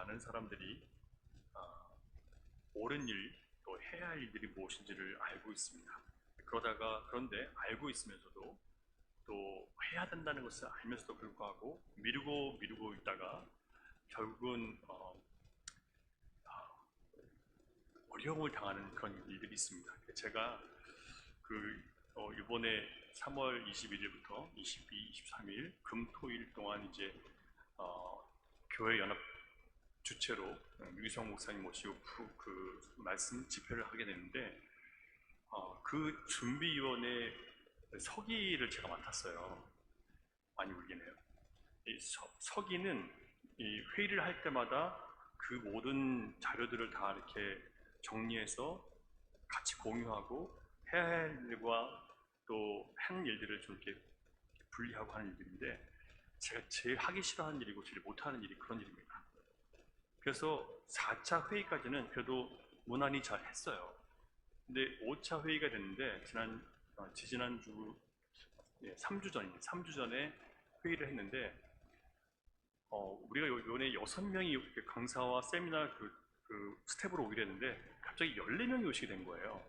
많은 사람들이 옳은 일, 또 해야 할 일들이 무엇인지를 알고 있습니다. 그런데 알고 있으면서도 또 해야 된다는 것을 알면서도 불구하고 미루고 있다가 결국은 어려움을 당하는 그런 일들이 있습니다. 제가 이번에 3월 21일부터 22, 23일 금토일 동안 이제 교회 연합 주최로 유기성 목사님 모시고 그 말씀 집회를 하게 되는데 그 준비위원회 서기를 제가 맡았어요. 많이 울리네요. 이 서기는 이 회의를 할 때마다 그 모든 자료들을 다 이렇게 정리해서 같이 공유하고 해야 할 일과 또 하는 일들을 좀 이렇게 분리하고 하는 일들인데 제가 제일 하기 싫어하는 일이고 제일 못하는 일이 그런 일입니다. 그래서 4차 회의까지는 그래도 무난히 잘 했어요. 근데 5차 회의가 됐는데 지지난주 3주 전에 회의를 했는데 우리가 요번에 6명이 강사와 세미나 그 스텝으로 오기로 했는데 갑자기 14명이 오시게 된 거예요.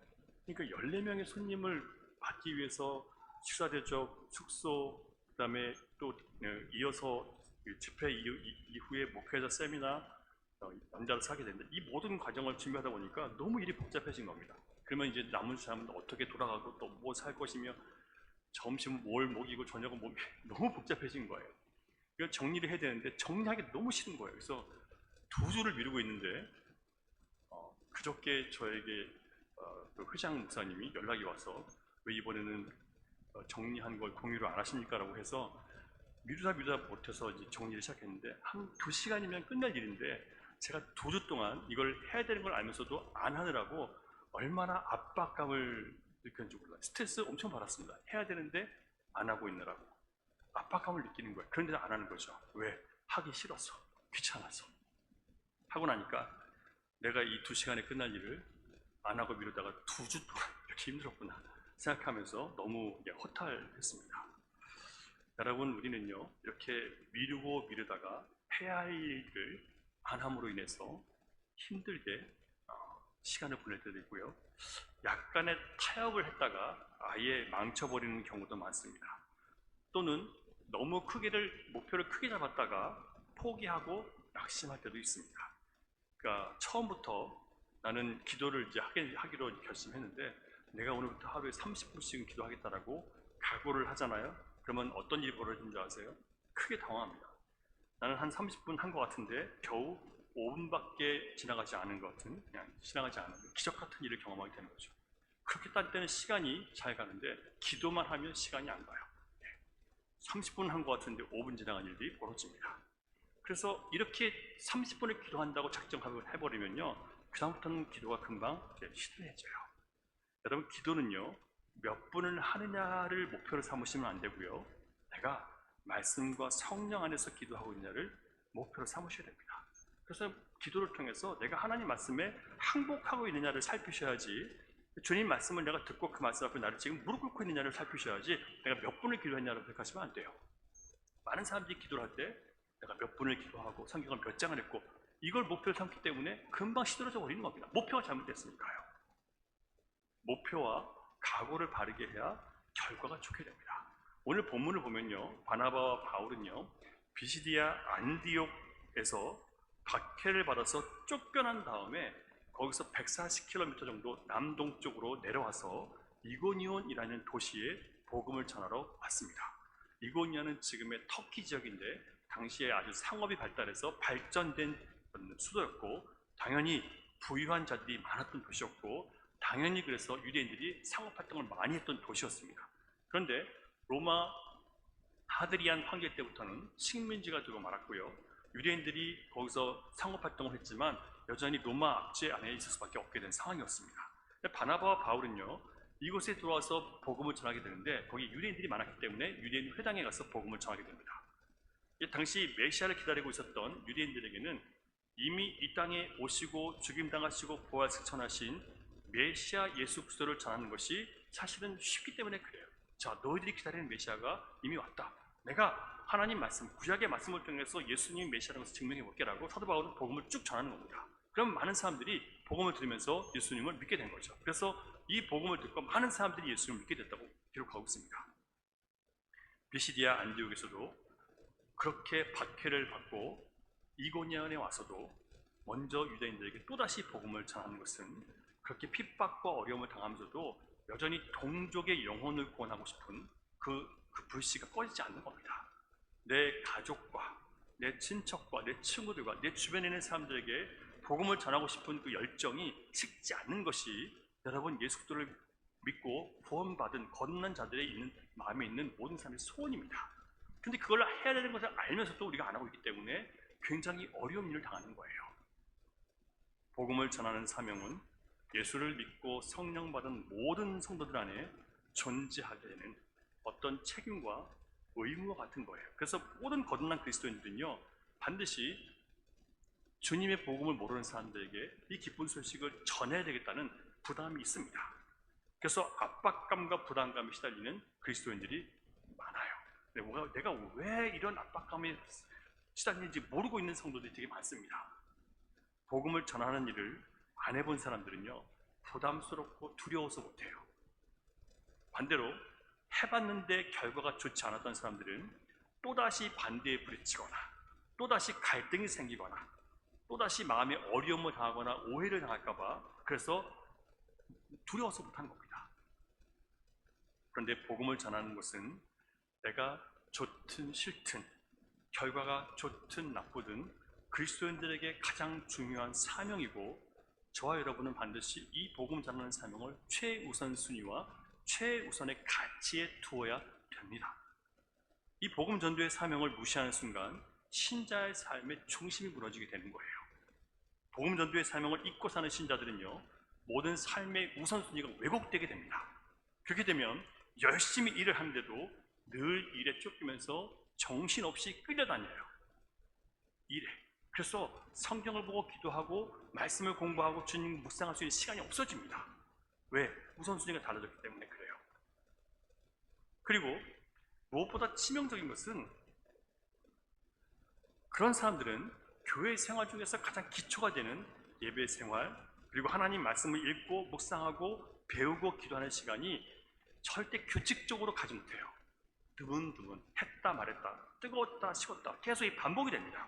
그러니까 14명의 손님을 받기 위해서 식사 대접, 숙소, 그 다음에 또 이어서 집회 이후에 목회자 세미나 연자를 사게 되는데 이 모든 과정을 준비하다 보니까 너무 일이 복잡해진 겁니다. 그러면 이제 남은 사람은 어떻게 돌아가고 또 뭐 살 것이며 점심은 뭘 먹이고 저녁은 뭐 너무 복잡해진 거예요. 이거 정리를 해야 되는데 정리하기 너무 싫은 거예요. 그래서 2주를 미루고 있는데 그저께 저에게 그 회장 목사님이 연락이 와서 왜 이번에는 정리한 걸 공유를 안 하십니까? 라고 해서 미루다 못해서 이제 정리를 시작했는데 한 2시간이면 끝날 일인데 제가 2주 동안 이걸 해야 되는 걸 알면서도 안 하느라고 얼마나 압박감을 느꼈는지 몰라요. 스트레스 엄청 받았습니다. 해야 되는데 안 하고 있느라고 압박감을 느끼는 거예요. 그런데도 안 하는 거죠. 왜? 하기 싫어서, 귀찮아서. 하고 나니까 내가 이 2시간에 끝날 일을 안 하고 미루다가 2주 동안 이렇게 힘들었구나 생각하면서 너무 허탈했습니다. 여러분, 우리는요 이렇게 미루다가 해야 할 일을 안 함으로 인해서 힘들게 시간을 보낼 때도 있고요, 약간의 타협을 했다가 아예 망쳐버리는 경우도 많습니다. 또는 너무 목표를 크게 잡았다가 포기하고 낙심할 때도 있습니다. 그러니까 처음부터 나는 기도를 이제 하기로 결심했는데 내가 오늘부터 하루에 30분씩은 기도하겠다라고 각오를 하잖아요. 그러면 어떤 일이 벌어지는 줄 아세요? 크게 당황합니다. 나는 한 30분 한 것 같은데 겨우 5분밖에 지나가지 않은 기적 같은 일을 경험하게 되는 거죠. 그렇게 따질 때는 시간이 잘 가는데 기도만 하면 시간이 안 가요. 30분 한 것 같은데 5분 지나간 일이 벌어집니다. 그래서 이렇게 30분을 기도한다고 작정해버리면요, 그 다음부터는 기도가 금방 시들해져요. 여러분, 기도는요 몇 분을 하느냐를 목표로 삼으시면 안 되고요, 내가 말씀과 성령 안에서 기도하고 있느냐를 목표로 삼으셔야 됩니다. 그래서 기도를 통해서 내가 하나님 말씀에 항복하고 있느냐를 살피셔야지, 주님 말씀을 내가 듣고 그 말씀 앞에 나를 지금 무릎 꿇고 있느냐를 살피셔야지 내가 몇 분을 기도했냐를 생각하시면 안 돼요. 많은 사람들이 기도를 할 때 내가 몇 분을 기도하고 성경을 몇 장을 했고 이걸 목표로 삼기 때문에 금방 시들어져 버리는 겁니다. 목표가 잘못됐으니까요. 목표와 각오를 바르게 해야 결과가 좋게 됩니다. 오늘 본문을 보면요, 바나바와 바울은요 비시디아 안디옥에서 박해를 받아서 쫓겨난 다음에 거기서 140km 정도 남동쪽으로 내려와서 이고니온이라는 도시에 복음을 전하러 왔습니다. 이고니온은 지금의 터키 지역인데 당시에 아주 상업이 발달해서 발전된 수도였고 당연히 부유한 자들이 많았던 도시였고 당연히 그래서 유대인들이 상업활동을 많이 했던 도시였습니다. 그런데 로마 하드리안 황제 때부터는 식민지가 되고 말았고요, 유대인들이 거기서 상업활동을 했지만 여전히 로마 압제 안에 있을 수밖에 없게 된 상황이었습니다. 바나바와 바울은요 이곳에 들어와서 복음을 전하게 되는데 거기 유대인들이 많았기 때문에 유대인 회당에 가서 복음을 전하게 됩니다. 당시 메시아를 기다리고 있었던 유대인들에게는 이미 이 땅에 오시고 죽임당하시고 부활 승천하신 메시아 예수 그리스도를 전하는 것이 사실은 쉽기 때문에 그래요. 자, 너희들이 기다리는 메시아가 이미 왔다. 내가 하나님 말씀, 구약의 말씀을 통해서 예수님이 메시아라는 것을 증명해 볼게라고 사도 바울은 복음을 쭉 전하는 겁니다. 그럼 많은 사람들이 복음을 들으면서 예수님을 믿게 된 거죠. 그래서 이 복음을 듣고 많은 사람들이 예수님을 믿게 됐다고 기록하고 있습니다. 비시디아 안디옥에서도 그렇게 박해를 받고 이고니온에 와서도 먼저 유대인들에게 또다시 복음을 전하는 것은 그렇게 핍박과 어려움을 당하면서도 여전히 동족의 영혼을 구원하고 싶은 그 불씨가 꺼지지 않는 겁니다. 내 가족과 내 친척과 내 친구들과 내 주변에 있는 사람들에게 복음을 전하고 싶은 그 열정이 식지 않는 것이 여러분 예수 그리스도를 믿고 구원받은 거듭난 자들의 있는 마음에 있는 모든 사람의 소원입니다. 근데 그걸 해야 되는 것을 알면서도 우리가 안 하고 있기 때문에 굉장히 어려운 일을 당하는 거예요. 복음을 전하는 사명은 예수를 믿고 성령 받은 모든 성도들 안에 존재하게 되는 어떤 책임과 의무와 같은 거예요. 그래서 모든 거듭난 그리스도인들은요, 반드시 주님의 복음을 모르는 사람들에게 이 기쁜 소식을 전해야 되겠다는 부담이 있습니다. 그래서 압박감과 부담감에 시달리는 그리스도인들이 많아요. 내가 왜 이런 압박감에 시달리는지 모르고 있는 성도들이 되게 많습니다. 복음을 전하는 일을 안 해본 사람들은요, 부담스럽고 두려워서 못해요. 반대로 해봤는데 결과가 좋지 않았던 사람들은 또다시 반대에 부딪히거나 또다시 갈등이 생기거나 또다시 마음에 어려움을 당하거나 오해를 당할까봐 그래서 두려워서 못하는 겁니다. 그런데 복음을 전하는 것은 내가 좋든 싫든 결과가 좋든 나쁘든 그리스도인들에게 가장 중요한 사명이고 저와 여러분은 반드시 이 복음 전하는 사명을 최우선순위와 최우선의 가치에 두어야 됩니다. 이 복음 전도의 사명을 무시하는 순간 신자의 삶의 중심이 무너지게 되는 거예요. 복음 전도의 사명을 잊고 사는 신자들은요, 모든 삶의 우선순위가 왜곡되게 됩니다. 그렇게 되면 열심히 일을 하는데도 늘 일에 쫓기면서 정신없이 끌려다녀요. 일에. 그래서 성경을 보고 기도하고 말씀을 공부하고 주님 묵상할 수 있는 시간이 없어집니다. 왜? 우선순위가 달라졌기 때문에 그래요. 그리고 무엇보다 치명적인 것은 그런 사람들은 교회 생활 중에서 가장 기초가 되는 예배 생활, 그리고 하나님 말씀을 읽고 묵상하고 배우고 기도하는 시간이 절대 규칙적으로 가지 못해요. 드문드문 했다 말했다, 뜨거웠다 식었다 계속 이 반복이 됩니다.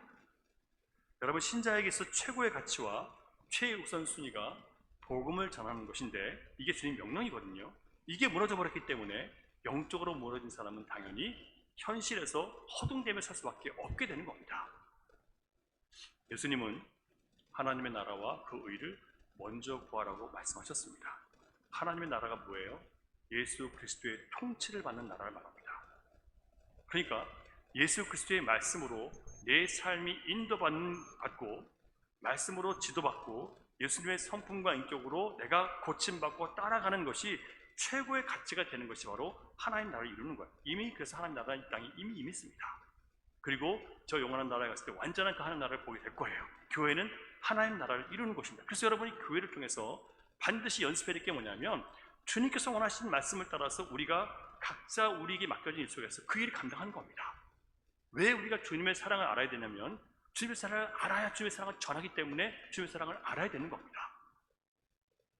여러분, 신자에게서 최고의 가치와 최우선 순위가 복음을 전하는 것인데 이게 주님 명령이거든요. 이게 무너져 버렸기 때문에 영적으로 무너진 사람은 당연히 현실에서 허둥대며 살 수밖에 없게 되는 겁니다. 예수님은 하나님의 나라와 그 의를 먼저 구하라고 말씀하셨습니다. 하나님의 나라가 뭐예요? 예수 그리스도의 통치를 받는 나라를 말합니다. 그러니까 예수 그리스도의 말씀으로 내 삶이 인도받고 말씀으로 지도받고 예수님의 성품과 인격으로 내가 고침받고 따라가는 것이 최고의 가치가 되는 것이 바로 하나님 나라를 이루는 거예요. 이미 그래서 하나님 나라 이 땅에 이미 임했습니다. 그리고 저 영원한 나라에 갔을 때 완전한 그 하나님 나라를 보게 될 거예요. 교회는 하나님 나라를 이루는 것입니다. 그래서 여러분이 교회를 통해서 반드시 연습해야 될 게 뭐냐면 주님께서 원하시는 말씀을 따라서 우리가 각자 우리에게 맡겨진 일 속에서 그 일을 감당하는 겁니다. 왜 우리가 주님의 사랑을 알아야 되냐면 주님의 사랑을 알아야 주님의 사랑을 전하기 때문에 주님의 사랑을 알아야 되는 겁니다.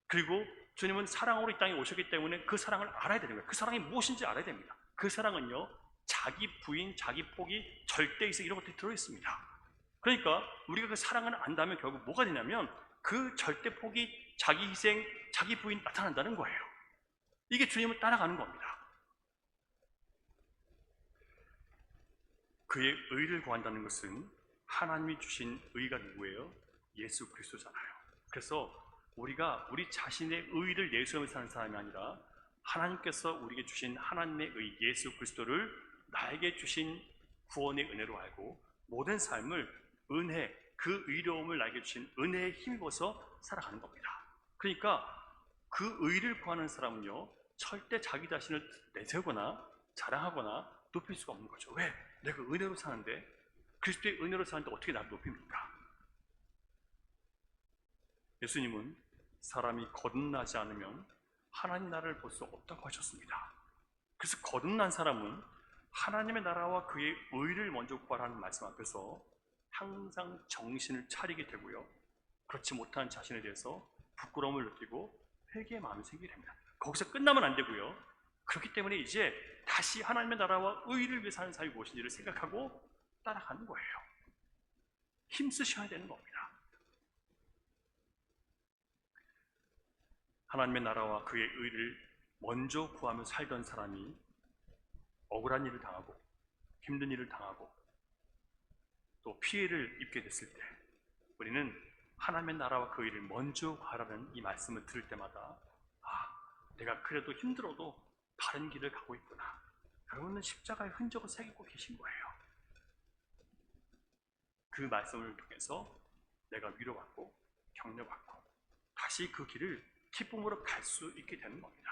그리고 주님은 사랑으로 이 땅에 오셨기 때문에 그 사랑을 알아야 되는 거예요. 그 사랑이 무엇인지 알아야 됩니다. 그 사랑은요, 자기 부인, 자기 포기, 절대이성 이런 것들이 들어있습니다. 그러니까 우리가 그 사랑을 안다면 결국 뭐가 되냐면 그 절대 포기, 자기 희생, 자기 부인 나타난다는 거예요. 이게 주님을 따라가는 겁니다. 그의 의를 구한다는 것은 하나님이 주신 의가 누구예요? 예수 그리스도잖아요. 그래서 우리가 우리 자신의 의를 내세우며 사는 사람이 아니라 하나님께서 우리에게 주신 하나님의 의 예수 그리스도를 나에게 주신 구원의 은혜로 알고 모든 삶을 은혜, 그 의로움을 나에게 주신 은혜에 힘입어서 살아가는 겁니다. 그러니까 그 의를 구하는 사람은요, 절대 자기 자신을 내세우거나 자랑하거나 높일 수가 없는 거죠. 왜? 내가 은혜로 사는데, 그리스도의 은혜로 사는데 어떻게 나를 높입니까? 예수님은 사람이 거듭나지 않으면 하나님 나라를 볼 수 없다고 하셨습니다. 그래서 거듭난 사람은 하나님의 나라와 그의 의를 먼저 구하라는 말씀 앞에서 항상 정신을 차리게 되고요. 그렇지 못한 자신에 대해서 부끄러움을 느끼고 회개의 마음이 생기게 됩니다. 거기서 끝나면 안 되고요. 그렇기 때문에 이제 다시 하나님의 나라와 의를 위해 사는 삶이 무엇인지를 생각하고 따라가는 거예요. 힘쓰셔야 되는 겁니다. 하나님의 나라와 그의 의를 먼저 구하며 살던 사람이 억울한 일을 당하고 힘든 일을 당하고 또 피해를 입게 됐을 때 우리는 하나님의 나라와 그 의를 먼저 구하라는 이 말씀을 들을 때마다 내가 그래도 힘들어도 바른 길을 가고 있구나. 여러분은 십자가의 흔적을 새기고 계신 거예요. 그 말씀을 통해서 내가 위로받고 격려받고 다시 그 길을 기쁨으로 갈 수 있게 되는 겁니다.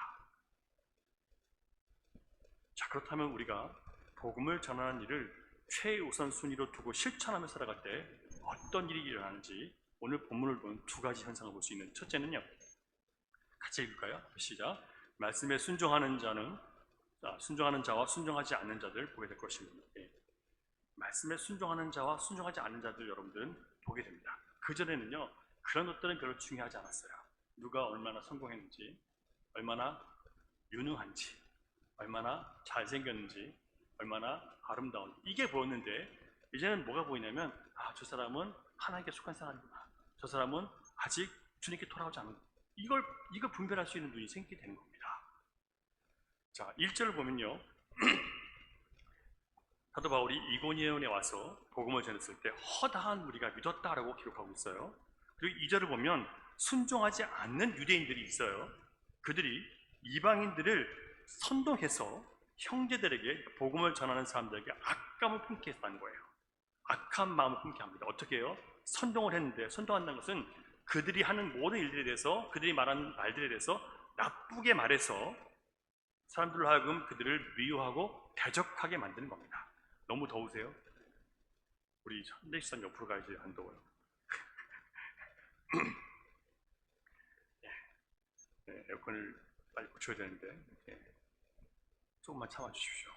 자, 그렇다면 우리가 복음을 전하는 일을 최우선 순위로 두고 실천하며 살아갈 때 어떤 일이 일어나는지 오늘 본문을 보면 두 가지 현상을 볼 수 있는 첫째는요. 같이 읽을까요? 시작. 말씀에 순종하는 자와 순종하지 않는 자들 보게 될 것입니다. 말씀에 순종하는 자와 순종하지 않는 자들 여러분들은 보게 됩니다. 그전에는요. 그런 것들은 별로 중요하지 않았어요. 누가 얼마나 성공했는지, 얼마나 유능한지, 얼마나 잘생겼는지, 얼마나 아름다운지 이게 보였는데 이제는 뭐가 보이냐면 저 사람은 하나님께 속한 사람이구나. 저 사람은 아직 주님께 돌아오지 않은 이걸 분별할 수 있는 눈이 생기게 되는 겁니다. 자, 1절을 보면요. 사도 바울이 이고니온에 와서 복음을 전했을 때 허다한 무리가 믿었다라고 기록하고 있어요. 그리고 2절을 보면 순종하지 않는 유대인들이 있어요. 그들이 이방인들을 선동해서 형제들에게 복음을 전하는 사람들에게 악감을 품게 했다는 거예요. 악한 마음을 품게 합니다. 어떻게 해요? 선동을 했는데 선동한다는 것은 그들이 하는 모든 일들에 대해서 그들이 말하는 말들에 대해서 나쁘게 말해서 사람들로 하여금 그들을 미워하고 대적하게 만드는 겁니다. 너무 더우세요? 우리 현대시선 옆으로 가야지 안 더워요. 네, 에어컨을 빨리 고쳐야 되는데 조금만 참아주십시오.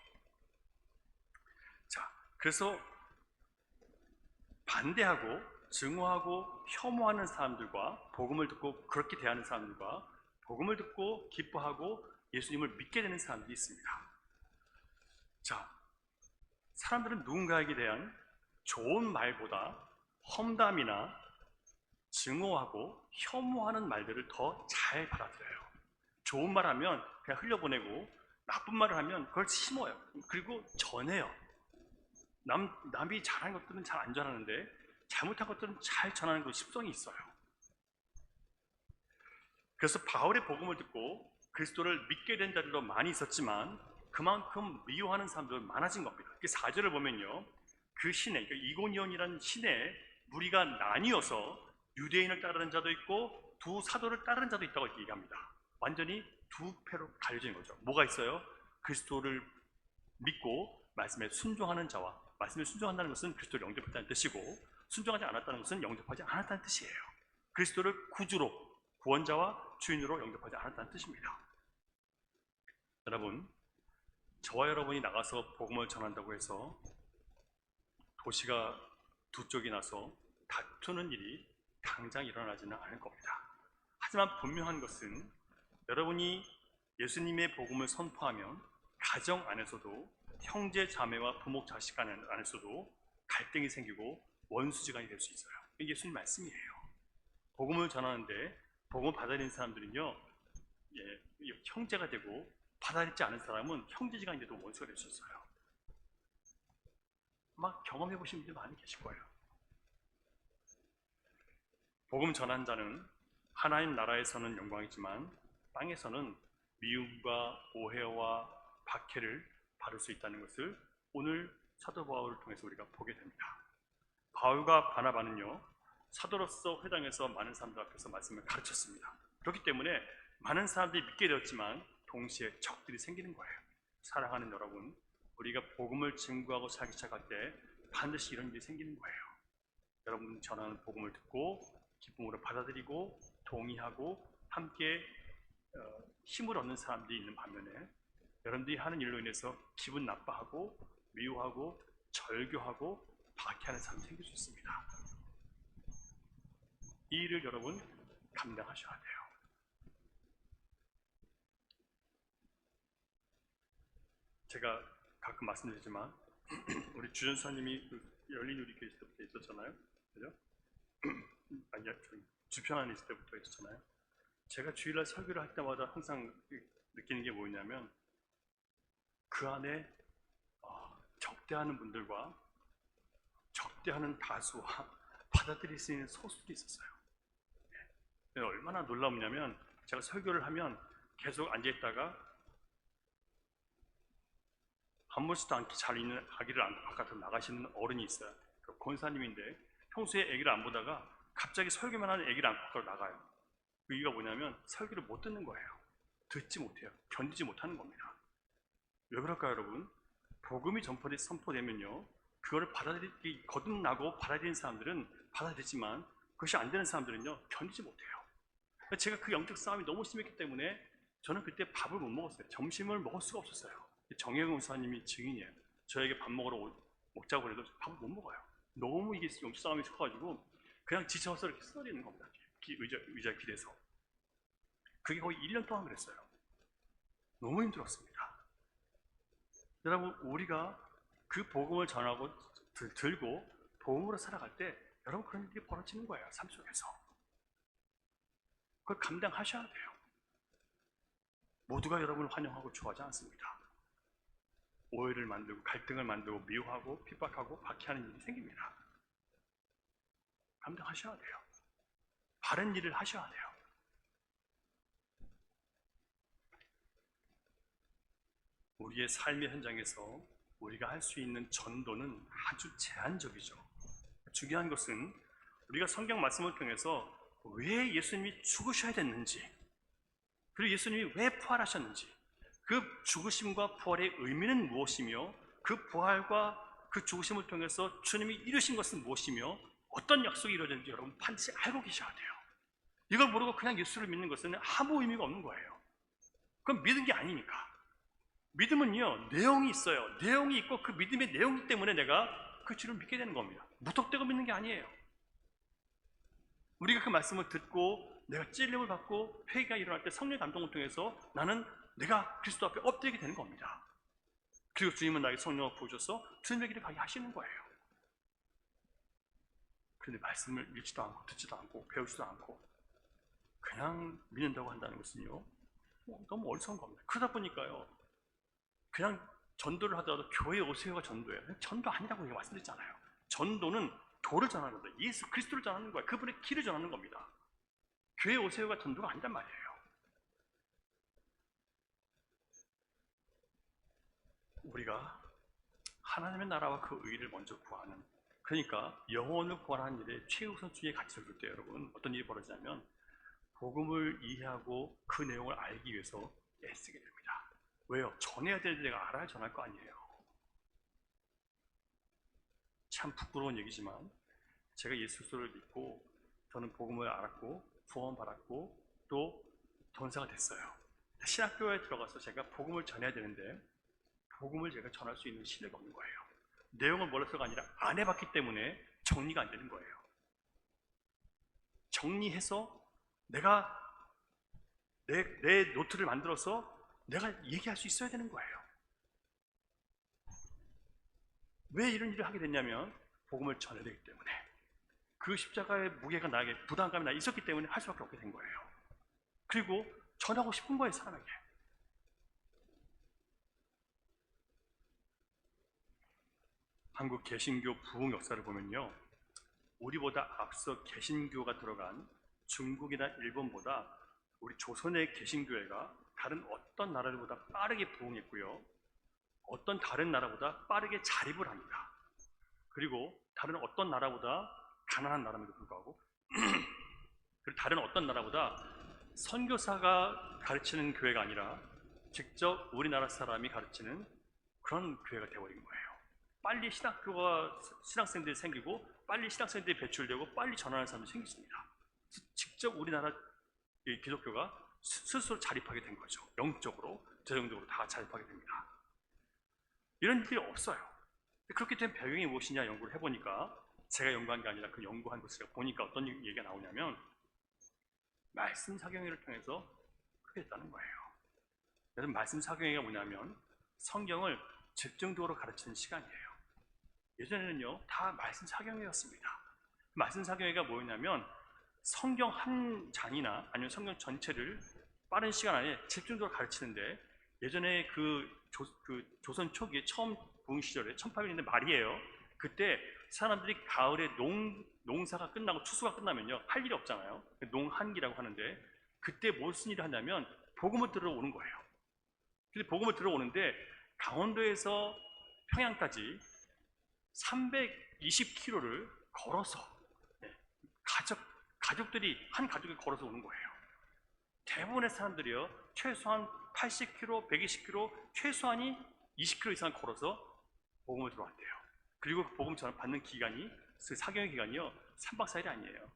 자, 그래서 반대하고 증오하고 혐오하는 사람들과 복음을 듣고 그렇게 대하는 사람들과 복음을 듣고 기뻐하고 예수님을 믿게 되는 사람들이 있습니다. 자, 사람들은 누군가에게 대한 좋은 말보다 험담이나 증오하고 혐오하는 말들을 더 잘 받아들여요. 좋은 말 하면 그냥 흘려보내고 나쁜 말을 하면 그걸 심어요. 그리고 전해요. 남이 잘하는 것들은 잘 안 전하는데 잘못한 것들은 잘 전하는 그 습성이 있어요. 그래서 바울의 복음을 듣고 그리스도를 믿게 된 자들도 많이 있었지만 그만큼 미워하는 사람들도 많아진 겁니다. 그 4절을 보면요. 그 시내, 이고니온이라는 시내에 무리가 나뉘어서 유대인을 따르는 자도 있고 두 사도를 따르는 자도 있다고 이렇게 얘기합니다. 완전히 두 패로 갈려진 거죠. 뭐가 있어요? 그리스도를 믿고 말씀에 순종하는 자와 말씀에 순종한다는 것은 그리스도를 영접했다는 뜻이고 순종하지 않았다는 것은 영접하지 않았다는 뜻이에요. 그리스도를 구주로 구원자와 주인으로 영접하지 않았다는 뜻입니다. 여러분, 저와 여러분이 나가서 복음을 전한다고 해서 도시가 두 쪽이 나서 다투는 일이 당장 일어나지는 않을 겁니다. 하지만 분명한 것은 여러분이 예수님의 복음을 선포하면 가정 안에서도 형제 자매와 부모 자식 안에서도 갈등이 생기고 원수지간이 될 수 있어요. 이게 예수님 말씀이에요. 복음을 전하는데 복음을 받아들이는 사람들은요, 형제가 되고 받아들이지 않은 사람은 형제지간이 돼도 원수가 될 수 있어요. 막 경험해 보신 분들 많이 계실 거예요. 복음 전한 자는 하나님 나라에서는 영광이지만 땅에서는 미움과 오해와 박해를 받을 수 있다는 것을 오늘 사도 바울을 통해서 우리가 보게 됩니다. 바울과 바나바는요, 사도로서 회당에서 많은 사람들 앞에서 말씀을 가르쳤습니다. 그렇기 때문에 많은 사람들이 믿게 되었지만 동시에 적들이 생기는 거예요. 사랑하는 여러분, 우리가 복음을 증거하고 살기 시작할 때 반드시 이런 일이 생기는 거예요. 여러분 전하는 복음을 듣고 기쁨으로 받아들이고 동의하고 함께 힘을 얻는 사람들이 있는 반면에 여러분들이 하는 일로 인해서 기분 나빠하고 미워하고 절교하고 박해하는 사람이 생길 수 있습니다. 이 일을 여러분 감당하셔야 돼요. 제가 가끔 말씀드리지만 우리 주전사님이 열린 우리 교회 때부터 있었잖아요. 그죠? 아니, 주편 안에 있을 때부터 있었잖아요. 제가 주일날 설교를 할 때마다 항상 느끼는 게 뭐냐면 그 안에 적대하는 분들과 적대하는 다수와 받아들일 수 있는 소수도 있었어요. 얼마나 놀라웠냐면 제가 설교를 하면 계속 앉아있다가 아무렇지도 않게 잘 있는 아기를 안고 바깥으로 나가시는 어른이 있어요. 그 권사님인데 평소에 아기를 안 보다가 갑자기 설교만 하는 아기를 안고 바깥으로 나가요. 그 이유가 뭐냐면 설교를 못 듣는 거예요. 듣지 못해요. 견디지 못하는 겁니다. 왜 그럴까요, 여러분? 복음이 선포되면요, 그거를 거듭나고 받아들이는 사람들은 받아들이지만 그것이 안 되는 사람들은요, 견디지 못해요. 제가 그 영적 싸움이 너무 심했기 때문에 저는 그때 밥을 못 먹었어요. 점심을 먹을 수가 없었어요. 정혜경 목사님이 증인이에요. 저에게 밥 먹으러 먹자고 해도 밥을 못 먹어요. 너무 이게 영적 싸움이 커가지고 그냥 지쳐서 이렇게 쓰러지는 겁니다. 의자 길에서. 그게 거의 1년 동안 그랬어요. 너무 힘들었습니다. 여러분, 우리가 그 복음을 전하고 들고 복음으로 살아갈 때 여러분 그런 일이 벌어지는 거예요. 삶 속에서. 그걸 감당하셔야 돼요. 모두가 여러분을 환영하고 좋아하지 않습니다. 오해를 만들고 갈등을 만들고 미워하고 핍박하고 박해하는 일이 생깁니다. 감당하셔야 돼요. 바른 일을 하셔야 돼요. 우리의 삶의 현장에서 우리가 할 수 있는 전도는 아주 제한적이죠. 중요한 것은 우리가 성경 말씀을 통해서 왜 예수님이 죽으셔야 됐는지, 그리고 예수님이 왜 부활하셨는지, 그 죽으심과 부활의 의미는 무엇이며 그 부활과 그 죽으심을 통해서 주님이 이루신 것은 무엇이며 어떤 약속이 이루어졌는지 여러분 반드시 알고 계셔야 돼요. 이걸 모르고 그냥 예수를 믿는 것은 아무 의미가 없는 거예요. 그건 믿은 게 아니니까. 믿음은요, 내용이 있어요. 내용이 있고 그 믿음의 내용 때문에 내가 그 주를 믿게 되는 겁니다. 무턱대고 믿는 게 아니에요. 우리가 그 말씀을 듣고 내가 찔림을 받고 회개가 일어날 때 성령의 감동을 통해서 나는 내가 그리스도 앞에 엎드리게 되는 겁니다. 그리고 주님은 나에게 성령을 부어줘서 주님의 길을 가게 하시는 거예요. 그런데 말씀을 읽지도 않고 듣지도 않고 배우지도 않고 그냥 믿는다고 한다는 것은요, 너무 어리석은 겁니다. 그러다 보니까요, 그냥 전도를 하더라도 교회에 오세요가 전도예요. 전도 아니라고 제가 말씀드렸잖아요. 전도는 도를 전하는 겁니다. 예수 그리스도를 전하는 거예요. 그분의 길을 전하는 겁니다. 교회에 오세요가 전도가 아니란 말이에요. 우리가 하나님의 나라와 그 의를 먼저 구하는, 그러니까 영혼을 구하는 일에 최우선순위에 가치를 둘 때 여러분 어떤 일이 벌어지냐면 복음을 이해하고 그 내용을 알기 위해서 애쓰게 됩니다. 왜요? 전해야 될 내가 알아야 전할 거 아니에요. 참 부끄러운 얘기지만 제가 예수 그리스도를 믿고 저는 복음을 알았고 구원받았고 또 전사가 됐어요. 신학교에 들어가서 제가 복음을 전해야 되는데 복음을 제가 전할 수 있는 실력이 없는 거예요. 내용을 몰라서가 아니라 안 해봤기 때문에 정리가 안 되는 거예요. 정리해서 내가 내 노트를 만들어서 내가 얘기할 수 있어야 되는 거예요. 왜 이런 일을 하게 됐냐면 복음을 전해야 되기 때문에, 그 십자가의 무게가 나에게 부담감이 나 있었기 때문에 할 수밖에 없게 된 거예요. 그리고 전하고 싶은 거예요, 사람에게. 한국 개신교 부흥 역사를 보면요, 우리보다 앞서 개신교가 들어간 중국이나 일본보다 우리 조선의 개신교회가 다른 어떤 나라들보다 빠르게 부흥했고요, 어떤 다른 나라보다 빠르게 자립을 합니다. 그리고 다른 어떤 나라보다 가난한 나라임에도 불구하고 그리고 다른 어떤 나라보다 선교사가 가르치는 교회가 아니라 직접 우리나라 사람이 가르치는 그런 교회가 되어버린 거예요. 빨리 신학생들이 생기고 빨리 신학생들이 배출되고 빨리 전하는 사람이 생겼습니다. 직접 우리나라 기독교가 스스로 자립하게 된 거죠. 영적으로 재정적으로 다 자립하게 됩니다. 이런 일이 없어요. 그렇게 된 배경이 무엇이냐 연구를 해보니까, 제가 연구한 게 아니라 그 연구한 것을 보니까 어떤 얘기가 나오냐면, 말씀 사경회를 통해서 그렇게 됐다는 거예요. 그래서 말씀 사경회가 뭐냐면 성경을 집중적으로 가르치는 시간이에요. 예전에는요 다 말씀 사경회였습니다. 말씀 사경회가 뭐였냐면 성경 한 장이나 아니면 성경 전체를 빠른 시간 안에 집중적으로 가르치는데, 예전에 조선 초기에 처음 부흥 시절에 1800년대 말이에요. 그때 사람들이 가을에 농사가 끝나고 추수가 끝나면요 할 일이 없잖아요. 농한기라고 하는데, 그때 무슨 일을 하냐면 복음을 들으러 오는 거예요. 근데 복음을 들으러 오는데 강원도에서 평양까지 320km를 걸어서, 가족들이 한 가족이 걸어서 오는 거예요. 대부분의 사람들이요 최소한 80km, 120km, 최소한이 20km 이상 걸어서 복음을 들어왔대요. 그리고 그 복음 전을 받는 기간이, 그 사경의 기간이요 3박 4일이 아니에요.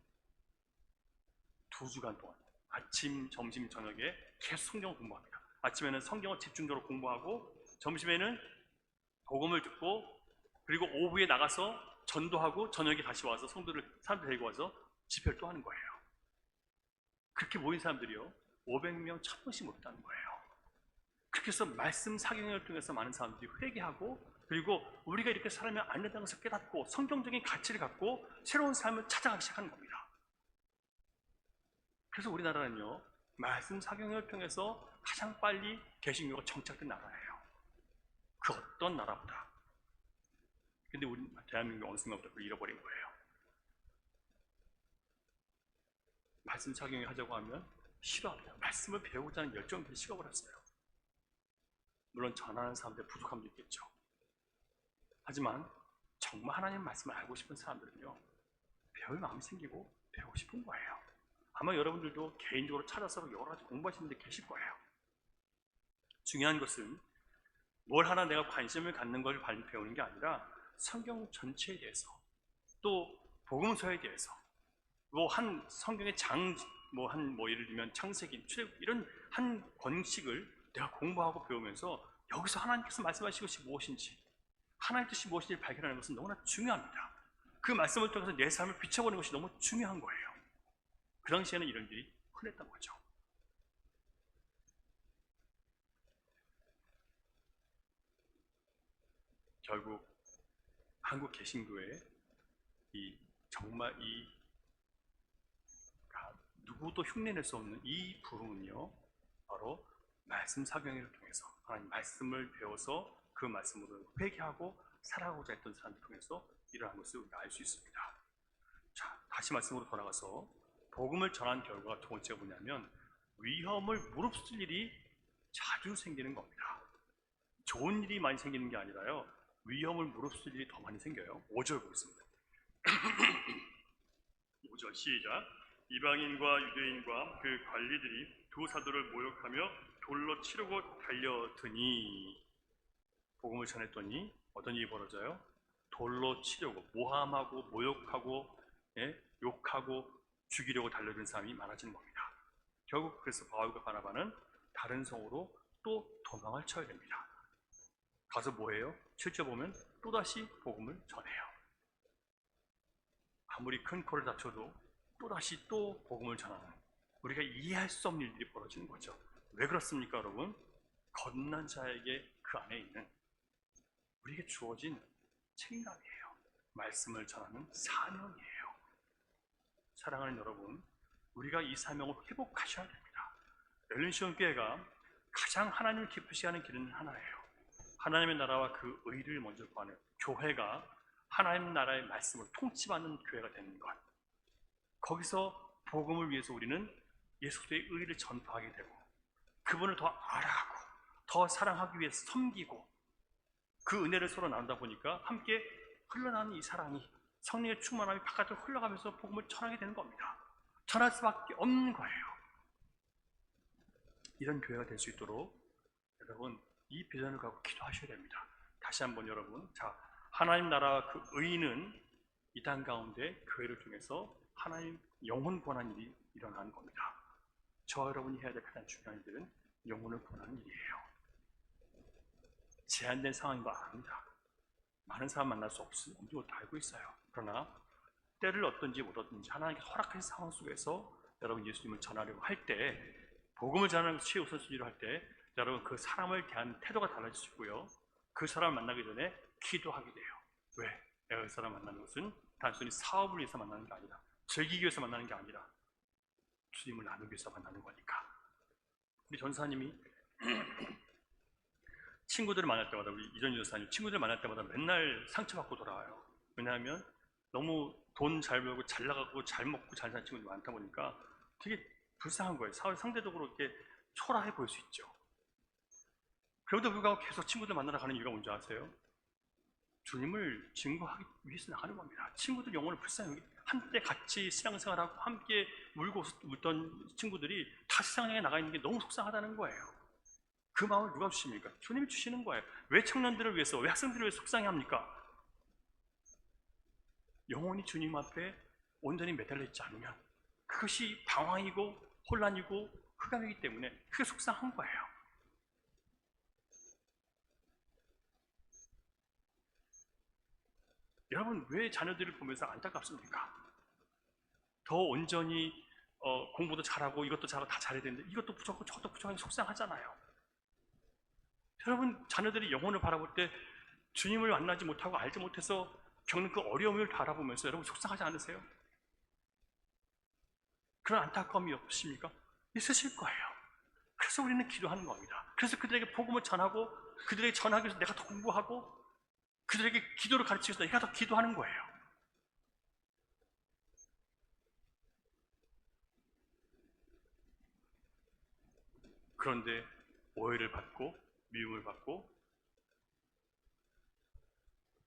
2주간 동안 아침, 점심, 저녁에 계속 성경을 공부합니다. 아침에는 성경을 집중적으로 공부하고, 점심에는 복음을 듣고, 그리고 오후에 나가서 전도하고, 저녁에 다시 와서 사람들 데리고 와서 집회를 또 하는 거예요. 그렇게 모인 사람들이요 500명, 1000명씩 모였다는 거예요. 그렇게 해서 말씀 사경을 통해서 많은 사람들이 회개하고, 그리고 우리가 이렇게 살면 안 된다는 것을 깨닫고 성경적인 가치를 갖고 새로운 삶을 찾아가기 시작하는 겁니다. 그래서 우리나라는요 말씀 사경을 통해서 가장 빨리 개신교가 정착된 나라예요. 그 어떤 나라보다. 근데 우리 대한민국 어느 순간부터 그걸 잃어버린 거예요. 말씀 사경을 하자고 하면 싫어합니다. 말씀을 배우고자 하는 열정이 식어버렸어요. 물론 전하는 사람들의 부족함도 있겠죠. 하지만 정말 하나님 말씀을 알고 싶은 사람들은요 배울 마음이 생기고 배우고 싶은 거예요. 아마 여러분들도 개인적으로 찾아서 여러 가지 공부하시는 데 계실 거예요. 중요한 것은 뭘 하나 내가 관심을 갖는 걸 배우는 게 아니라 성경 전체에 대해서, 또 복음서에 대해서, 뭐 한 성경의 예를 들면 창세기, 출애굽 이런 한 권식을 내가 공부하고 배우면서 여기서 하나님께서 말씀하신 것이 무엇인지, 하나님의 뜻이 무엇인지 발견하는 것은 너무나 중요합니다. 그 말씀을 통해서 내 삶을 비춰보는 것이 너무 중요한 거예요. 그 당시에는 이런 일이 흔했던 거죠. 결국 한국 개신교회 정말 누구도 흉내낼 수 없는 이 부흥은요 바로 말씀 사경회를 통해서 하나님 말씀을 배워서 그 말씀으로 회개하고 살아가고자 했던 사람을 통해서 일어난 것을 우리가 알 수 있습니다. 자, 다시 말씀으로 돌아가서 복음을 전한 결과가 두 번째가 뭐냐면 위험을 무릅쓸 일이 자주 생기는 겁니다. 좋은 일이 많이 생기는 게 아니라요 위험을 무릅쓸 일이 더 많이 생겨요. 5절 보겠습니다. 5절 시작. 이방인과 유대인과 그 관리들이 두 사도를 모욕하며 돌로 치르고 달려드니, 복음을 전했더니 어떤 일이 벌어져요? 돌로 치려고, 모함하고 모욕하고 욕하고 죽이려고 달려든 사람이 많아지는 겁니다. 결국 그래서 바울과 바나바는 다른 성으로 또 도망을 쳐야 됩니다. 가서 뭐해요? 7절 보면 또다시 복음을 전해요. 아무리 큰 코를 다쳐도 또다시 또 복음을 전하는, 우리가 이해할 수 없는 일들이 벌어지는 거죠. 왜 그렇습니까 여러분? 겁난 자에게 그 안에 있는 우리에게 주어진 책임감이에요. 말씀을 전하는 사명이에요. 사랑하는 여러분, 우리가 이 사명을 회복하셔야 됩니다. 열린시온 교회가 가장 하나님을 기쁘시게 하는 길은 하나예요. 하나님의 나라와 그 의를 먼저 구하는 교회가 하나님 나라의 말씀을 통치받는 교회가 되는 것, 거기서 복음을 위해서 우리는 예수 그리스도의 의를 전파하게 되고 그분을 더 알아가고 더 사랑하기 위해서 섬기고 그 은혜를 서로 나누다 보니까 함께 흘러나오는 이 사랑이, 성령의 충만함이 바깥으로 흘러가면서 복음을 전하게 되는 겁니다. 전할 수밖에 없는 거예요. 이런 교회가 될 수 있도록 여러분 이 비전을 갖고 기도하셔야 됩니다. 다시 한번 여러분, 자, 하나님 나라와 그 의는 이 땅 가운데 교회를 통해서 하나님 영혼 구원하는 일이 일어나는 겁니다. 저와 여러분이 해야 될 가장 중요한 일은 영혼을 구원하는 일이에요. 제한된 상황인 거 압니다. 많은 사람 만날 수 없는 것도 알고 있어요. 그러나 때를 얻든지 못 얻든지 하나님께서 허락하신 상황 속에서 여러분 예수님을 전하려고 할 때, 복음을 전하는 것이 최우선순위로 할 때 여러분 그 사람을 대한 태도가 달라지시고요. 그 사람을 만나기 전에 기도하게 돼요. 왜? 내가 그 사람을 만나는 것은 단순히 사업을 위해서 만나는 게 아니라, 즐기기 위해서 만나는 게 아니라 주님을 나누기 위해서 만나는 거니까. 우리 전사님이 친구들을 만날 때마다, 우리 이전희 전사님 친구들 만날 때마다 맨날 상처받고 돌아와요. 왜냐하면 너무 돈 잘 벌고 잘 나가고 잘 먹고 잘 사는 친구들이 많다 보니까 되게 불쌍한 거예요. 사회 상대적으로 이렇게 초라해 보일 수 있죠. 그럼에도 불구하고 계속 친구들 만나러 가는 이유가 뭔지 아세요? 주님을 증거하기 위해서 나가는 겁니다. 친구들 영혼을 불쌍히, 한때 같이 신앙생활하고 함께 울고 웃던 친구들이 다 세상에 나가 있는 게 너무 속상하다는 거예요. 그 마음을 누가 주십니까? 주님이 주시는 거예요. 왜 청년들을 위해서, 왜 학생들을 위해서 속상해 합니까? 영혼이 주님 앞에 온전히 매달려 있지 않으면 그것이 방황이고 혼란이고 흑암이기 때문에 그게 속상한 거예요. 여러분, 왜 자녀들을 보면서 안타깝습니까? 더 온전히 공부도 잘하고 이것도 잘하고 다 잘해야 되는데 이것도 부족하고 저것도 부족하니 속상하잖아요. 여러분, 자녀들이 영혼을 바라볼 때 주님을 만나지 못하고 알지 못해서 겪는 그 어려움을 바라보면서 여러분 속상하지 않으세요? 그런 안타까움이 없으십니까? 있으실 거예요. 그래서 우리는 기도하는 겁니다. 그래서 그들에게 복음을 전하고, 그들에게 전하기 위해서 내가 더 공부하고, 그들에게 기도를 가르치기 위해서 내가 더 기도하는 거예요. 그런데 오해를 받고 미움을 받고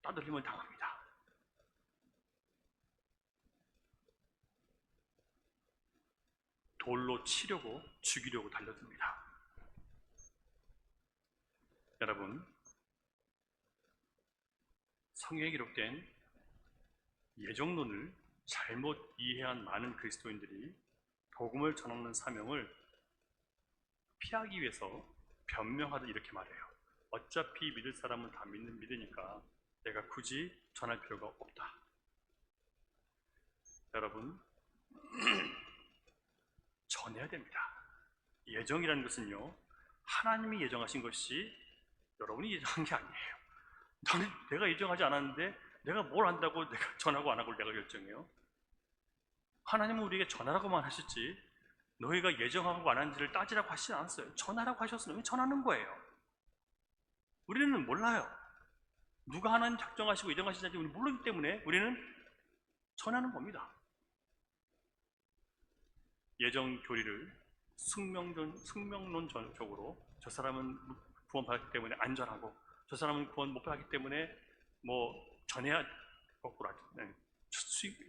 따돌림을 당합니다. 돌로 치려고 죽이려고 달려듭니다. 여러분, 성경에 기록된 예정론을 잘못 이해한 많은 그리스도인들이 복음을 전하는 사명을 피하기 위해서 변명하듯 이렇게 말해요. 어차피 믿을 사람은 다 믿으니까 내가 굳이 전할 필요가 없다. 여러분, 전해야 됩니다. 예정이라는 것은요, 하나님이 예정하신 것이 여러분이 예정한 게 아니에요. 내가 예정하지 않았는데 내가 뭘 안다고 내가 전하고 안 하고 내가 결정해요? 하나님은 우리에게 전하라고만 하셨지 너희가 예정하고 안 한지를 따지라고 하시지 않았어요. 전하라고 하셨으면 전하는 거예요. 우리는 몰라요. 누가 하나님 작정하시고 예정하시는지 우리는 모르기 때문에 우리는 전하는 겁니다. 예정 교리를 숙명론적으로 저 사람은 구원받았기 때문에 안전하고 저 사람은 구원 못 받았기 때문에 뭐 전해야 거꾸로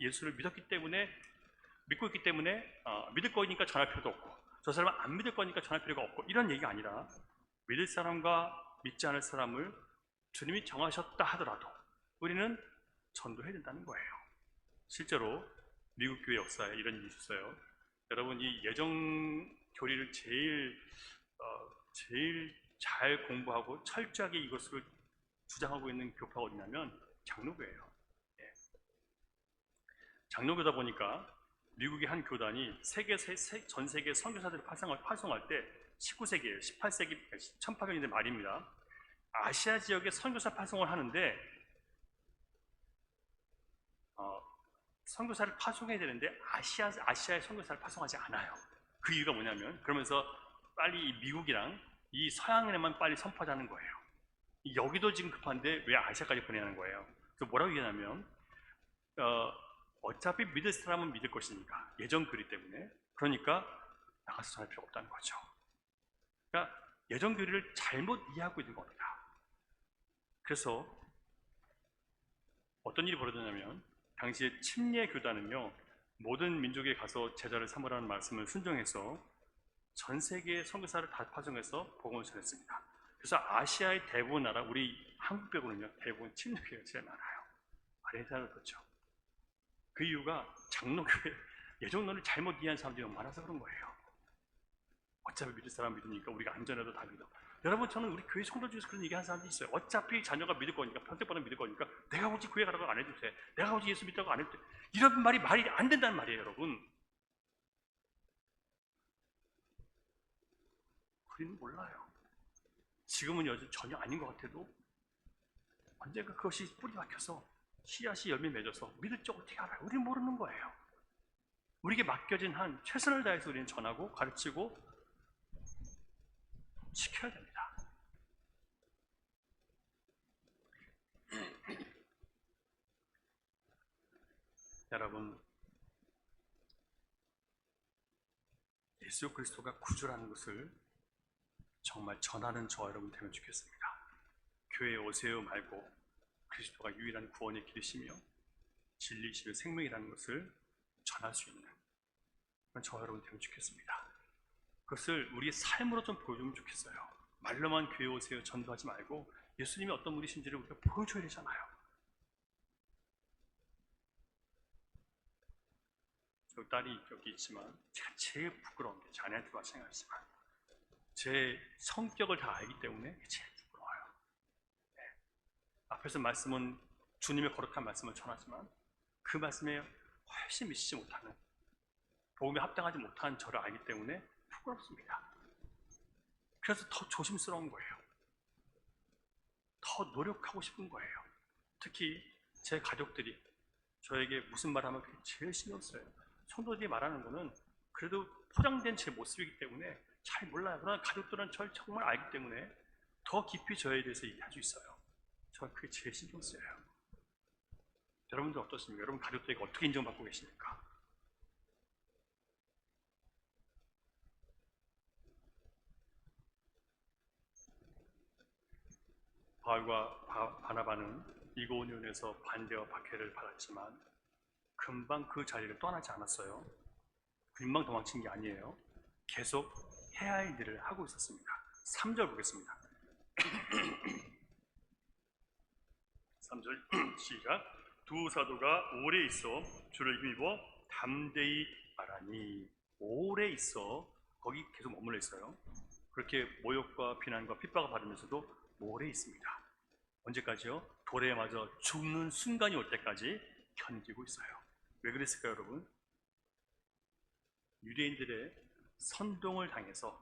예수를 믿었기 때문에 믿고 있기 때문에 믿을 거니까 전할 필요도 없고 저 사람은 안 믿을 거니까 전할 필요가 없고 이런 얘기가 아니라 믿을 사람과 믿지 않을 사람을 주님이 정하셨다 하더라도 우리는 전도해야 된다는 거예요. 실제로 미국 교회 역사에 이런 일이 있었어요. 여러분, 이 예정 교리를 제일 잘 공부하고 철저하게 이것을 주장하고 있는 교파가 어디냐면 장로교예요. 예. 장로교다 보니까 미국의 한 교단이 전 세계 선교사들을 파송할 때 19세기예요. 18세기, 1800년대 말입니다. 아시아 지역에 선교사 파송을 하는데 선교사를 파송해야 되는데 아시아에 선교사를 파송하지 않아요. 그 이유가 뭐냐면 그러면서 빨리 이 미국이랑 이 서양에만 빨리 선포하자는 거예요. 여기도 지금 급한데 왜 아시아까지 보내는 거예요? 그래서 뭐라고 얘기하냐면 어차피 믿을 사람은 믿을 것이니까 예정 교리 때문에 그러니까 나가서 전할 필요 없다는 거죠. 그러니까 예정 교리를 잘못 이해하고 있는 겁니다. 그래서 어떤 일이 벌어졌냐면 당시에 침례 교단은요 모든 민족에 가서 제자를 삼으라는 말씀을 순종해서 전 세계의 선교사를 다 파송해서 복음을 전했습니다. 그래서 아시아의 대부분 나라, 우리 한국 빼고는요 대부분 침례교회가 제일 많아요. 아르헨티나도 그렇죠. 그 이유가 장로교회 예정론을 잘못 이해한 사람들이 너무 많아서 그런 거예요. 어차피 믿을 사람 믿으니까 우리가 안전해도 다 믿어. 여러분, 저는 우리 교회 성도 중에서 그런 얘기하는 사람들이 있어요. 어차피 자녀가 믿을 거니까, 평생보다 믿을 거니까 내가 굳이 교회 가라고 안 해도 돼. 내가 굳이 예수 믿다고 안 해도 돼. 이런 말이 안 된다는 말이에요, 여러분. 우리는 몰라요. 지금은 여전히 전혀 아닌 것 같아도 언젠가 그것이 뿌리 박혀서 씨앗이 열매 맺어서 믿을 줄 어떻게 알아요? 우리는 모르는 거예요. 우리에게 맡겨진 한 최선을 다해서 우리는 전하고 가르치고 지켜야 됩니다. 여러분, 예수 그리스도가 구주라는 것을 정말 전하는 저와 여러분 되면 좋겠습니다. 교회에 오세요 말고 그리스도가 유일한 구원의 길이시며 진리시며 생명이라는 것을 전할 수 있는 그런 저와 여러분 되면 좋겠습니다. 그것을 우리의 삶으로 좀 보여주면 좋겠어요. 말로만 교회 오세요 전도하지 말고 예수님이 어떤 분이신지를 우리가 보여줘야 되잖아요. 저 딸이 여기 있지만 제가 제일 부끄러운 게 자네한테도 마찬가지지만 제 성격을 다 알기 때문에 제일 부끄러워요. 네. 앞에서 말씀은 주님의 거룩한 말씀을 전하지만 그 말씀에 훨씬 미치지 못하는 복음에 합당하지 못한 저를 알기 때문에 부끄럽습니다. 그래서 더 조심스러운 거예요. 더 노력하고 싶은 거예요. 특히 제 가족들이 저에게 무슨 말하면 그게 제일 신경 써요. 성도들이 말하는 거는 그래도 포장된 제 모습이기 때문에 잘 몰라요. 그러나 가족들은 저를 정말 알기 때문에 더 깊이 저에 대해서 얘기할 수 있어요. 저는 그게 제일 신경 쓰여요. 여러분들 어떻습니까? 여러분 가족들에게 어떻게 인정받고 계십니까? 바울과 바나바는 이고니온에서 반대와 박해를 받았지만 금방 그 자리를 떠나지 않았어요. 금방 도망친 게 아니에요. 계속 해야 할 일을 하고 있었습니다. 3절 보겠습니다. 3절 시작. 두 사도가 오래 있어 주를 힘입어 담대히 말하니. 오래 있어 거기 계속 머물러 있어요. 그렇게 모욕과 비난과 핍박을 받으면서도 오래 있습니다. 언제까지요? 돌에 맞아 죽는 순간이 올 때까지 견디고 있어요. 왜 그랬을까요, 여러분? 유대인들의 선동을 당해서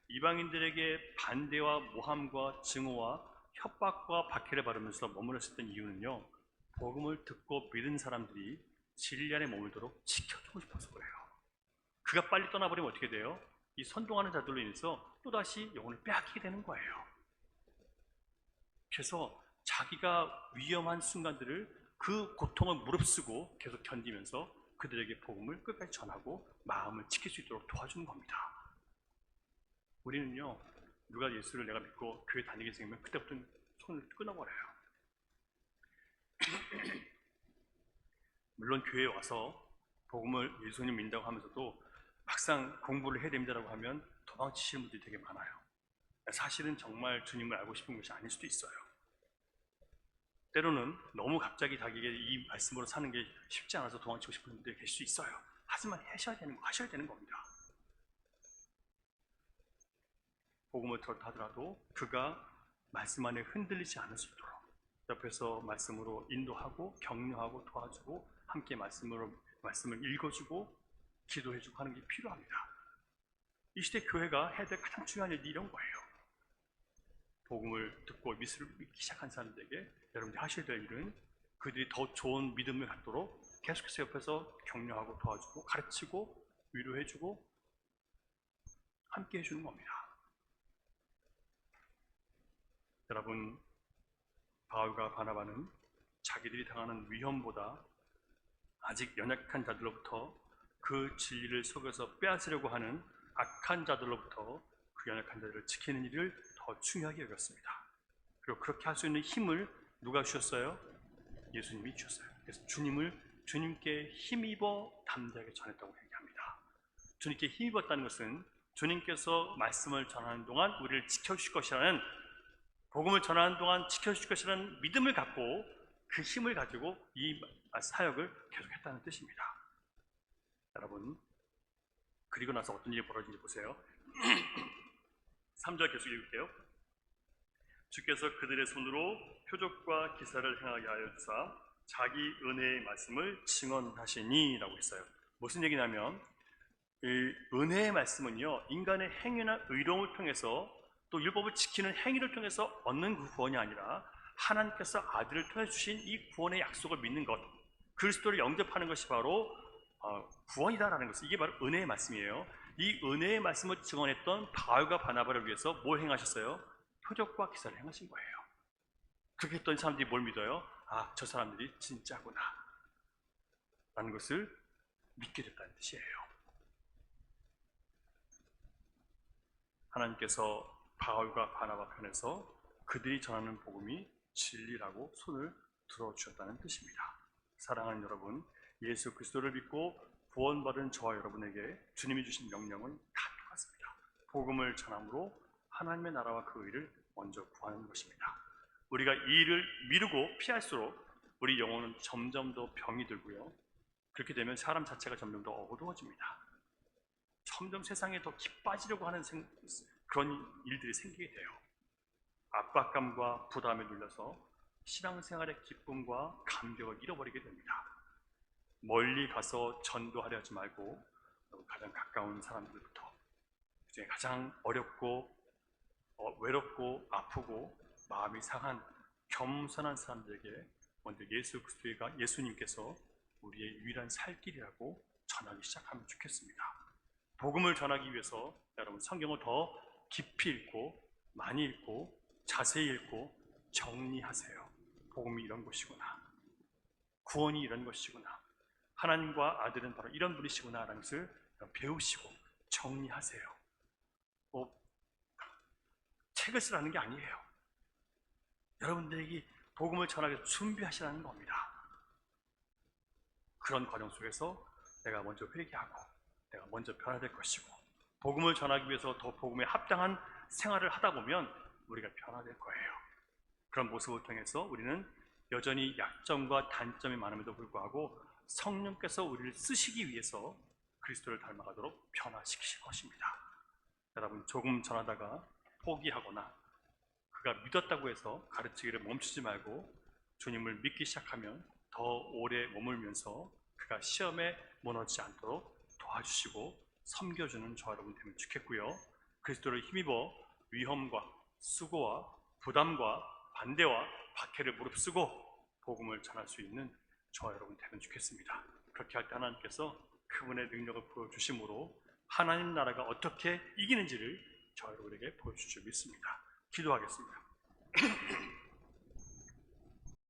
이방인들에게 반대와 모함과 증오와 협박과 박해를 받으면서 머물렀었던 이유는요, 복음을 듣고 믿은 사람들이 진리 안에 머물도록 지켜주고 싶어서 그래요. 그가 빨리 떠나버리면 어떻게 돼요? 이 선동하는 자들로 인해서 또다시 영혼을 빼앗기게 되는 거예요. 그래서 자기가 위험한 순간들을 그 고통을 무릅쓰고 계속 견디면서 그들에게 복음을 끝까지 전하고 마음을 지킬 수 있도록 도와주는 겁니다. 우리는요, 누가 예수를 내가 믿고 교회 다니게 생기면 그때부터 손을 끊어버려요. 물론 교회에 와서 복음을 예수님 믿는다고 하면서도 막상 공부를 해야 됩니다라고 하면 도망치시는 분들이 되게 많아요. 사실은 정말 주님을 알고 싶은 것이 아닐 수도 있어요. 때로는 너무 갑자기 자기에게 이 말씀으로 사는 게 쉽지 않아서 도망치고 싶은 분들이 계실 수 있어요. 하지만 하셔야 되는 겁니다. 복음을 들었다 하더라도 그가 말씀 안에 흔들리지 않을 수 있도록 옆에서 말씀으로 인도하고 격려하고 도와주고 함께 말씀을 읽어주고 기도해주고 하는 게 필요합니다. 이 시대 교회가 해야 될 가장 중요한 일이 이런 거예요. 복음을 듣고 믿기 시작한 사람들에게 여러분들이 하셔야 될 일은 그들이 더 좋은 믿음을 갖도록 계속해서 옆에서 격려하고 도와주고 가르치고 위로해주고 함께 해주는 겁니다. 여러분, 바울과 바나바는 자기들이 당하는 위험보다 아직 연약한 자들로부터 그 진리를 속여서 빼앗으려고 하는 악한 자들로부터 그 연약한 자들을 지키는 일을 더 중요하게 여겼습니다. 그리고 그렇게 할 수 있는 힘을 누가 주셨어요? 예수님이 주셨어요. 그래서 주님께 힘입어 담대하게 전했다고 얘기합니다. 주님께 힘입었다는 것은 주님께서 말씀을 전하는 동안 우리를 지켜주실 것이라는, 복음을 전하는 동안 지켜주실 것이라는 믿음을 갖고 그 힘을 가지고 이 사역을 계속했다는 뜻입니다. 여러분, 그리고 나서 어떤 일이 벌어진지 보세요. 3절 계속 읽을게요. 주께서 그들의 손으로 표적과 기사를 행하게 하여 주사 자기 은혜의 말씀을 증언하시니 라고 했어요. 무슨 얘기냐면 이 은혜의 말씀은요, 인간의 행위나 의로움을 통해서 또 율법을 지키는 행위를 통해서 얻는 그 구원이 아니라 하나님께서 아들을 통해 주신 이 구원의 약속을 믿는 것, 그리스도를 영접하는 것이 바로 구원이다라는 것을, 이게 바로 은혜의 말씀이에요. 이 은혜의 말씀을 증언했던 바울과 바나바를 위해서 뭘 행하셨어요? 표적과 기사를 행하신 거예요. 그렇게 했던 사람들이 뭘 믿어요? 아, 저 사람들이 진짜구나 라는 것을 믿게 됐다는 뜻이에요. 하나님께서 바울과 바나바 편에서 그들이 전하는 복음이 진리라고 손을 들어주셨다는 뜻입니다. 사랑하는 여러분, 예수 그리스도를 믿고 구원받은 저와 여러분에게 주님이 주신 명령은 다 똑같습니다. 복음을 전함으로 하나님의 나라와 그 의를 먼저 구하는 것입니다. 우리가 이 일을 미루고 피할수록 우리 영혼은 점점 더 병이 들고요, 그렇게 되면 사람 자체가 점점 더 어두워집니다. 점점 세상에 더 기빠지려고 하는 그런 일들이 생기게 돼요. 압박감과 부담에 눌려서 신앙생활의 기쁨과 감격을 잃어버리게 됩니다. 멀리 가서 전도하려 하지 말고 가장 가까운 사람들부터, 그중에 가장 어렵고 외롭고 아프고 마음이 상한 겸손한 사람들에게 먼저 예수님께서 우리의 유일한 살 길이라고 전하기 시작하면 좋겠습니다. 복음을 전하기 위해서 여러분 성경을 더 깊이 읽고 많이 읽고 자세히 읽고 정리하세요. 복음이 이런 것이구나, 구원이 이런 것이구나, 하나님과 아들은 바로 이런 분이시구나 라는 것을 배우시고 정리하세요. 책을 쓰라는 게 아니에요. 여러분들에게 복음을 전하기 위해서 준비하시라는 겁니다. 그런 과정 속에서 내가 먼저 회개하고 내가 먼저 변화될 것이고, 복음을 전하기 위해서 더 복음에 합당한 생활을 하다 보면 우리가 변화될 거예요. 그런 모습을 통해서 우리는 여전히 약점과 단점이 많음에도 불구하고 성령께서 우리를 쓰시기 위해서 그리스도를 닮아가도록 변화시키실 것입니다. 여러분, 조금 전하다가 포기하거나 그가 믿었다고 해서 가르치기를 멈추지 말고 주님을 믿기 시작하면 더 오래 머물면서 그가 시험에 무너지지 않도록 도와주시고 섬겨주는 저와 여러분 되면 좋겠고요, 그리스도를 힘입어 위험과 수고와 부담과 반대와 박해를 무릅쓰고 복음을 전할 수 있는 저와 여러분 되면 좋겠습니다. 그렇게 할 때 하나님께서 그분의 능력을 보여주심으로 하나님 나라가 어떻게 이기는지를 저와 여러분에게 보여주실 줄 믿습니다. 기도하겠습니다.